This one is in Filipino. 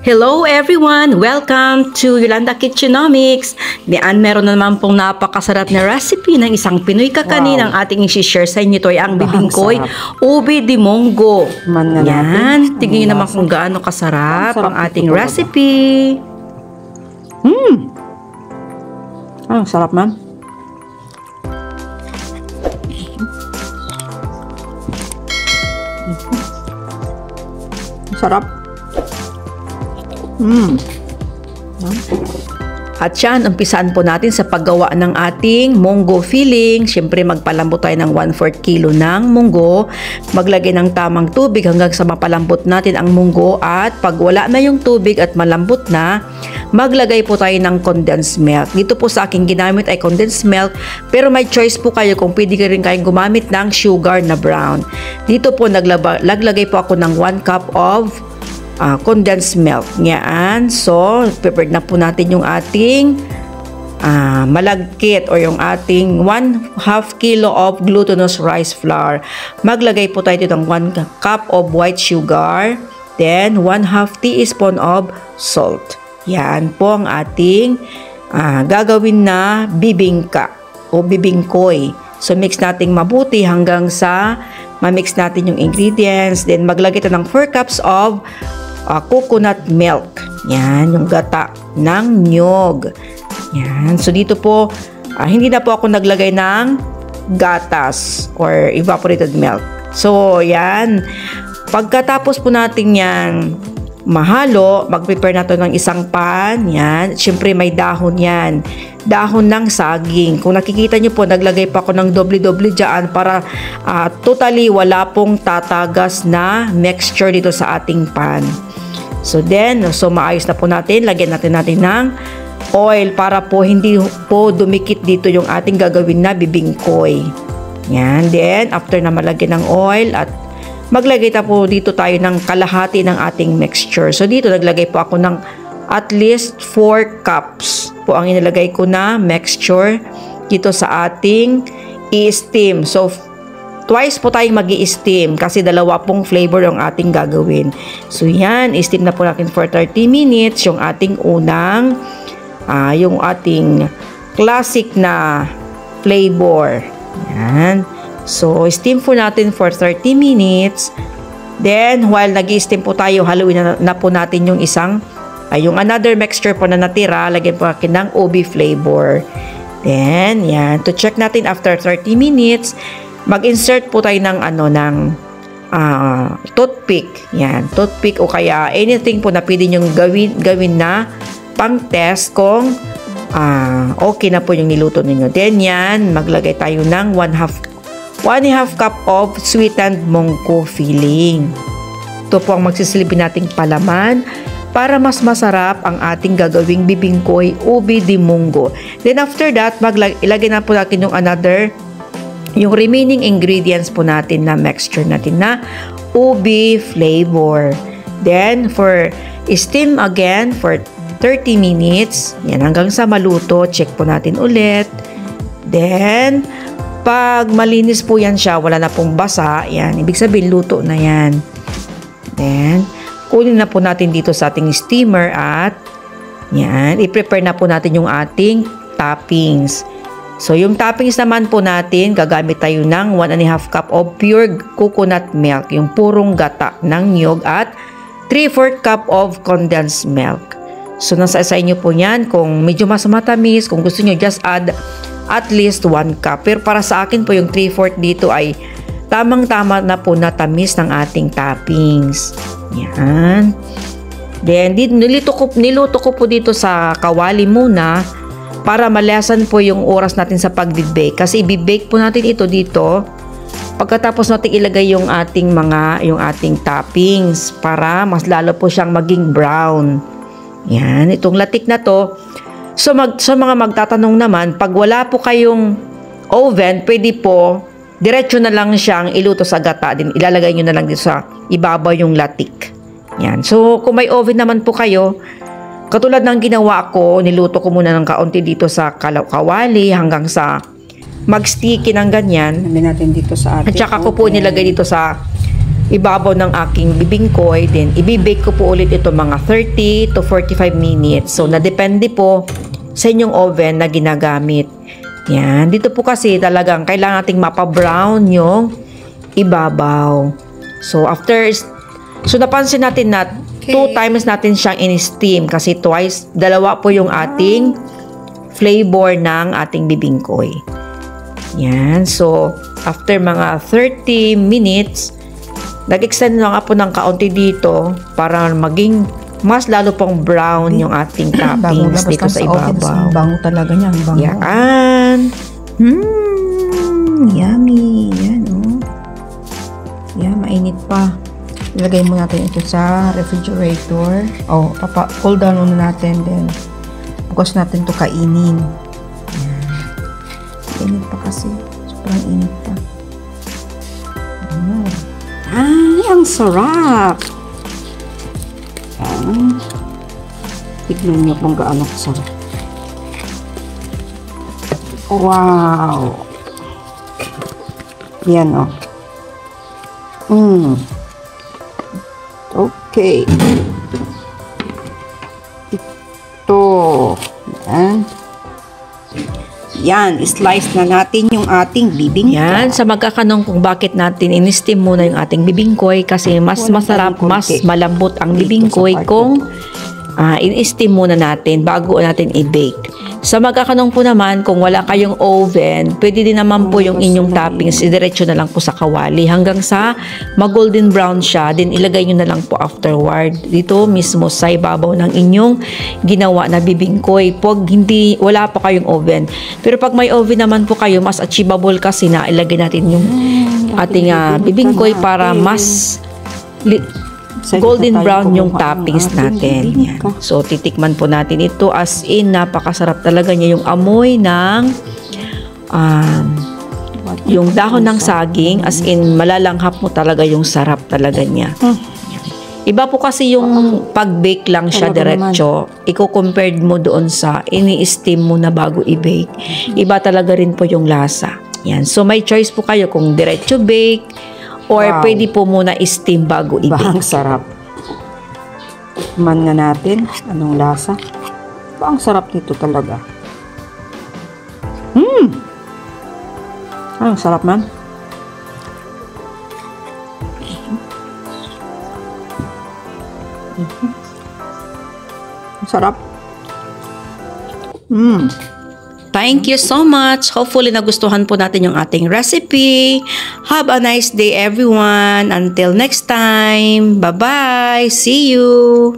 Hello everyone! Welcome to Yolanda Kitchenomics. Diyan meron na naman pong napakasarap na recipe ng isang Pinoy kakanin ang ating i-share sa inyo. Ito ay ang bibingkoy ube de munggo. Yan, tingnan nyo naman kung gaano kasarap ang ating recipe. Ang sarap man. Sarap. At yan, umpisaan po natin sa paggawa ng ating munggo filling. Siyempre, magpalambot tayo ng 1/4 kilo ng munggo. Maglagay ng tamang tubig hanggang sa mapalambot natin ang munggo. At pag wala na yung tubig at malambot na, maglagay po tayo ng condensed milk. Dito po sa aking ginamit ay condensed milk. Pero may choice po kayo kung pwede rin kayong gumamit ng sugar na brown. Dito po naglagay po ako ng 1 cup of condensed milk. Yan. So, prepared na po natin yung ating malagkit or yung ating 1/2 kilo of glutinous rice flour. Maglagay po tayo dito ng 1 cup of white sugar. Then, 1/2 teaspoon of salt. Yan po ang ating gagawin na bibingka o bibingkoy. So, mix natin mabuti hanggang sa ma-mix natin yung ingredients. Then, maglagay tayo ng 4 cups of coconut milk. Yan, yung gata ng niyog. Yan. So, dito po, hindi na po ako naglagay ng gatas or evaporated milk. So, yan. Pagkatapos po natin yan mahalo, mag-prepare na to ng isang pan. Yan. Siyempre, may dahon yan. Dahon ng saging. Kung nakikita nyo po, naglagay pa ako ng doble-doble dyan para totally wala pong tatagas na mixture dito sa ating pan. So then, maayos na po natin. Lagyan natin ng oil para po hindi po dumikit dito yung ating gagawin na bibingkoy. Yan. Then, after na malagyan ng oil at maglagay na po dito tayo ng kalahati ng ating mixture. So dito, naglagay po ako ng at least 4 cups po ang inilagay ko na mixture dito sa ating i-steam. So, twice po tayong mag-i-steam kasi dalawa pong flavor yung ating gagawin. So, yan. I-steam na po natin for 30 minutes yung ating unang, yung ating classic na flavor. Yan. So, steam po natin for 30 minutes. Then, while nag-i-steam po tayo, haluin na po natin yung isang yung another mixture po na natira, lagyan po natin ng ube flavor. Then, yan. To check natin after 30 minutes, mag-insert po tayo ng toothpick. Yan, toothpick o kaya anything po na pwede nyong gawin na pang-test kung okay na po yung niluto ninyo. Then, yan, maglagay tayo ng 1/2 cup of sweetened munggo filling. Ito po ang magsisilbi nating palaman para mas masarap ang ating gagawing bibingkoy ube de munggo. Then after that, ilagay na po natin yung remaining ingredients po natin na mixture natin na ube flavor. Then for steam again for 30 minutes. Yan, hanggang sa maluto. Check po natin ulit. Then pag malinis po yan siya, wala na pong basa, yan, ibig sabihin luto na yan. Then, kunin na po natin dito sa ating steamer at yan, i-prepare na po natin yung ating toppings. So, yung toppings naman po natin, gagamit tayo ng 1/2 cup of pure coconut milk, yung purong gata ng niyog at 3/4 cup of condensed milk. So, nasa sa inyo po yan, kung medyo mas matamis, kung gusto nyo, just add at least 1 cup. Pero para sa akin po, yung 3/4 dito ay tamang-tama na po na tamis ng ating toppings. Yan. Then, niluto ko po dito sa kawali muna para malasan po yung oras natin sa pag-bake. Kasi i-bake po natin ito dito pagkatapos natin ilagay yung ating toppings para mas lalo po siyang maging brown. Yan. Itong latik na to. So, sa mga magtatanong naman, pag wala po kayong oven, pwede po, diretso na lang siyang iluto sa gata. Din ilalagay nyo na lang dito sa ibabaw yung latik. Yan. So, kung may oven naman po kayo, katulad ng ginawa ko, niluto ko muna ng kaunti dito sa kawali hanggang sa mag-sticky ng ganyan. Namin natin dito sa ating At saka ko po nilagay dito sa ibabaw ng aking bibingkoy. Then, ibibake ko po ulit ito mga 30 to 45 minutes. So, nadepende po sa inyong oven na ginagamit. Yan. Dito po kasi talagang kailangan nating mapa-brown yung ibabaw. So, napansin natin na 2 times natin siyang in-steam kasi dalawa po yung ating flavor ng ating bibingkoy. Yan. So, after mga 30 minutes, nag-extend na nga po ng kaunti dito para maging mas lalo pong brown yung ating toppings dito sa ibabaw. Bango talaga niya. Bango. Yan. Yummy. Yan, oh. Yan, mainit pa. Ilagay mo natin ito sa refrigerator. Oh, cool down muna natin. Then, bukas natin ito kainin. Yan. Init pa kasi. Sobrang init pa. Ay, ang sarap! Yan. Tignan niyo kung gaano kasarap. Wow! Yan, oh. Okay. Ito. Yan. Yan, slice na natin yung ating bibingkoy. Yan, sa magkakanong kung bakit natin in-steam muna yung ating bibingkoy kasi mas masarap, mas malambot ang bibingkoy kung in-steam muna natin bago natin i-bake. Sa magkakanong po naman, kung wala kayong oven, pwede din naman po yung inyong toppings, idiretso na lang po sa kawali hanggang sa mag-golden brown siya, then ilagay nyo na lang po afterward dito mismo sa ibabaw ng inyong ginawa na bibingkoy. Pag wala pa kayong oven. Pero pag may oven naman po kayo, mas achievable kasi na ilagay natin yung ating bibingkoy para mas golden brown yung toppings natin. Yan. So, titikman po natin ito as in, napakasarap talaga niya yung amoy ng yung dahon ng saging, as in, malalanghap mo talaga yung sarap talaga niya. Iba po kasi yung pag-bake lang siya diretso. Iko-compared mo doon sa ini-steam mo na bago i-bake. Iba talaga rin po yung lasa. Yan. So, may choice po kayo kung diretso bake or pwede po muna i-steam bago i-bake. Ang sarap. Man nga natin. Anong lasa? Ang sarap nito talaga. Ang sarap man. Ang sarap. Thank you so much. Hopefully nagustuhan po natin yung ating recipe. Have a nice day everyone. Until next time. Bye-bye. See you.